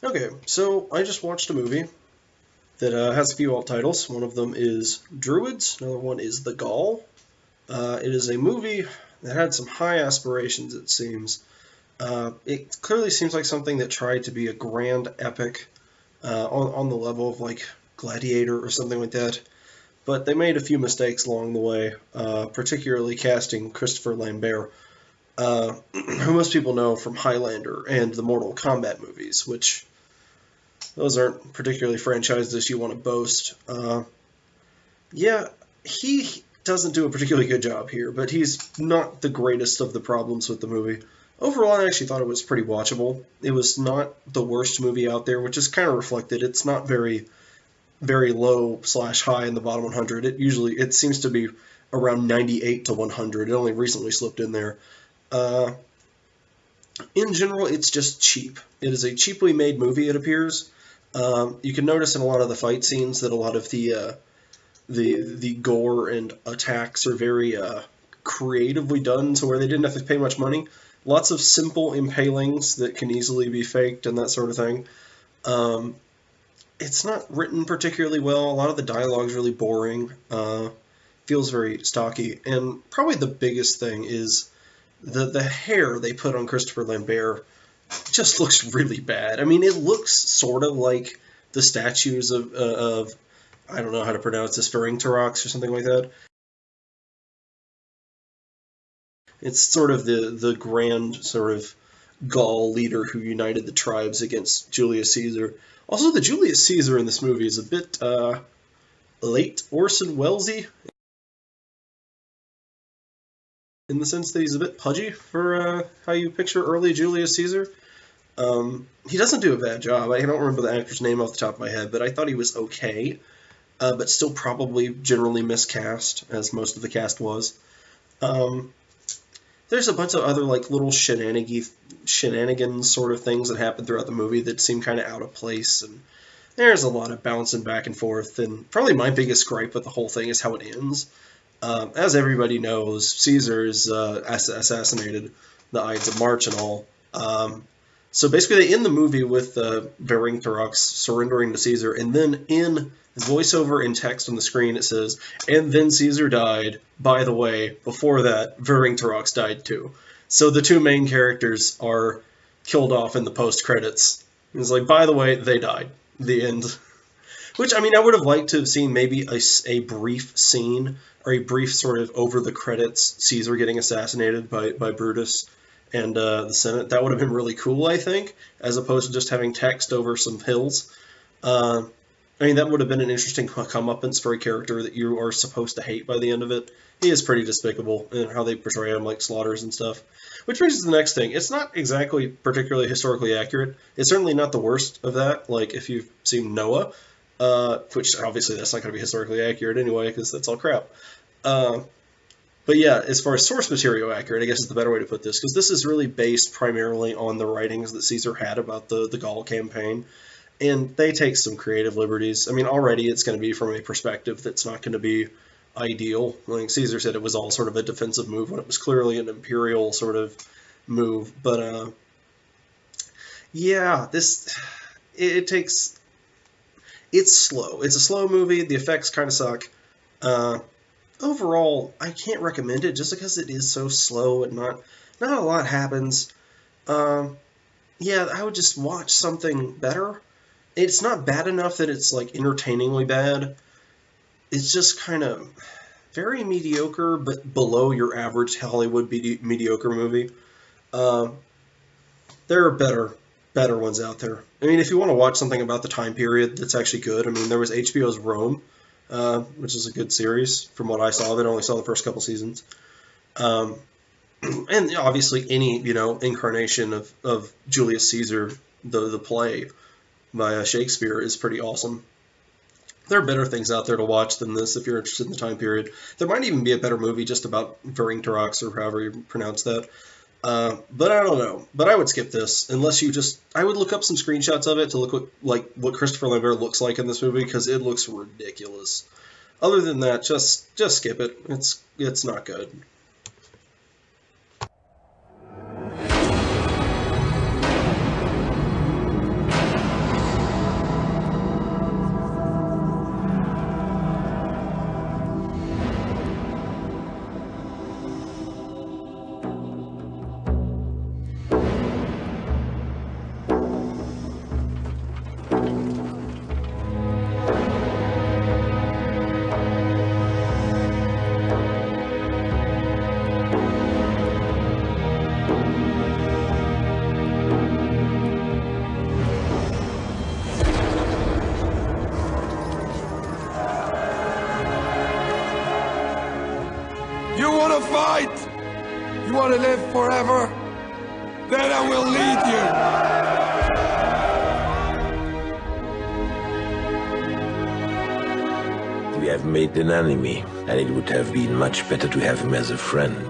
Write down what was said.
Okay, so I just watched a movie that has a few alt titles. One of them is Druids, another one is The Gaul. It is a movie that had some high aspirations, it seems. It clearly seems like something that tried to be a grand epic on the level of like Gladiator or something like that. But they made a few mistakes along the way, particularly casting Christopher Lambert, who most people know from Highlander and the Mortal Kombat movies, which those aren't particularly franchises you want to boast. Yeah, he doesn't do a particularly good job here, but he's not the greatest of the problems with the movie. Overall, I actually thought it was pretty watchable. It was not the worst movie out there, which is kind of reflected. It's not very, very low / high in the bottom 100. It seems to be around 98 to 100. It only recently slipped in there. In general, it's just cheap. It is a cheaply made movie, it appears. You can notice in a lot of the fight scenes that a lot of the gore and attacks are very creatively done, to where they didn't have to pay much money. Lots of simple impalings that can easily be faked and that sort of thing. It's not written particularly well. A lot of the dialogue's really boring. Feels very stocky. And probably the biggest thing is the hair they put on Christopher Lambert just looks really bad. I mean, it looks sort of like the statues of I don't know how to pronounce this, Feringtarox or something like that. It's sort of the grand sort of Gaul leader who united the tribes against Julius Caesar. Also, the Julius Caesar in this movie is a bit late Orson Wellesy, in the sense that he's a bit pudgy for how you picture early Julius Caesar. He doesn't do a bad job. I don't remember the actor's name off the top of my head, but I thought he was okay, but still probably generally miscast, as most of the cast was. There's a bunch of other like little shenanigans sort of things that happen throughout the movie that seem kind of out of place, and there's a lot of bouncing back and forth. And probably my biggest gripe with the whole thing is how it ends. As everybody knows, Caesar's assassinated, the Ides of March and all. So basically, they end the movie with Vercingetorix surrendering to Caesar, and then in voiceover in text on the screen it says, "And then Caesar died. By the way, before that, Vercingetorix died too." So the two main characters are killed off in the post credits. It's like, by the way, they died. The end. Which, I mean, I would have liked to have seen maybe a brief scene, or a brief sort of over the credits Caesar getting assassinated by Brutus and the Senate. That would have been really cool, I think, as opposed to just having text over some hills. I mean, that would have been an interesting comeuppance for a character that you are supposed to hate by the end of it. He is pretty despicable in how they portray him, like slaughters and stuff. Which brings us to the next thing. It's not exactly particularly historically accurate. It's certainly not the worst of that, like if you've seen Noah, which obviously that's not going to be historically accurate anyway, because that's all crap. But yeah, as far as source material accurate, I guess is the better way to put this, because this is really based primarily on the writings that Caesar had about the Gaul campaign, and they take some creative liberties. I mean, already it's going to be from a perspective that's not going to be ideal. Like Caesar said, it was all sort of a defensive move when it was clearly an imperial sort of move. But yeah, it takes. It's slow. It's a slow movie. The effects kind of suck. Overall, I can't recommend it just because it is so slow and not a lot happens. Yeah, I would just watch something better. It's not bad enough that it's like entertainingly bad. It's just kind of very mediocre, but below your average Hollywood mediocre movie. There are better ones out there. I mean, if you want to watch something about the time period that's actually good, I mean, there was HBO's Rome, which is a good series from what I saw. I only saw the first couple seasons. And obviously any, incarnation of Julius Caesar, the play by Shakespeare is pretty awesome. There are better things out there to watch than this if you're interested in the time period. There might even be a better movie just about Vercingetorix, or however you pronounce that. But I don't know. But I would skip this unless I would look up some screenshots of it to look what Christopher Lambert looks like in this movie, because it looks ridiculous. Other than that, just skip it. It's not good. to live forever? Then I will lead you. We have made an enemy, and it would have been much better to have him as a friend.